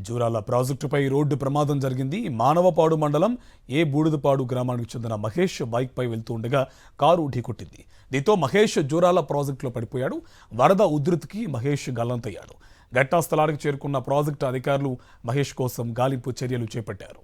జూరాల ప్రాజెక్టుపై రోడ్డు ప్రమాదం జరిగింది. మానవపాడు మండలం ఏ బూడిదపాడు గ్రామానికి చెందిన మహేష్ బైక్పై వెళ్తూ ఉండగా కారు ఢీకొట్టింది. దీంతో మహేష్ జూరాల ప్రాజెక్టులో పడిపోయాడు. వరద ఉధృతికి మహేష్ గల్లంతయ్యాడు. ఘటనా స్థలానికి చేరుకున్న ప్రాజెక్టు అధికారులు మహేష్ కోసం గాలింపు చర్యలు చేపట్టారు.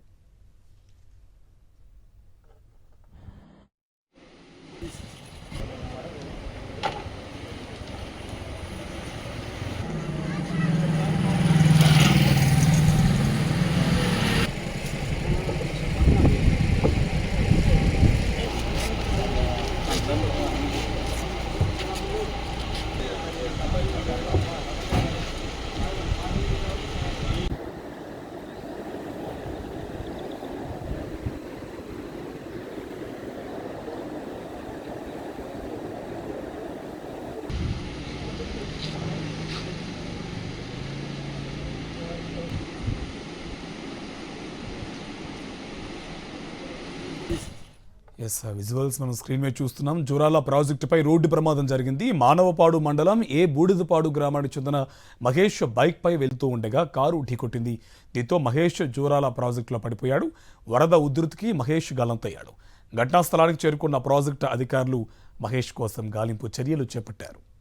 విజువల్స్ మనం స్క్రీన్ మీద చూస్తున్నాం. జూరాల ప్రాజెక్టుపై రోడ్డు ప్రమాదం జరిగింది. మానవపాడు మండలం ఏ బూడిదపాడు గ్రామానికి చెందిన మహేష్ బైక్పై వెళ్తూ ఉండగా కారు ఢీకొట్టింది. దీంతో మహేష్ జూరాల ప్రాజెక్టులో పడిపోయాడు. వరద ఉధృతికి మహేష్ గల్లంతయ్యాడు. ఘటనా స్థలానికి చేరుకున్న ప్రాజెక్టు అధికారులు మహేష్ కోసం గాలింపు చర్యలు చేపట్టారు.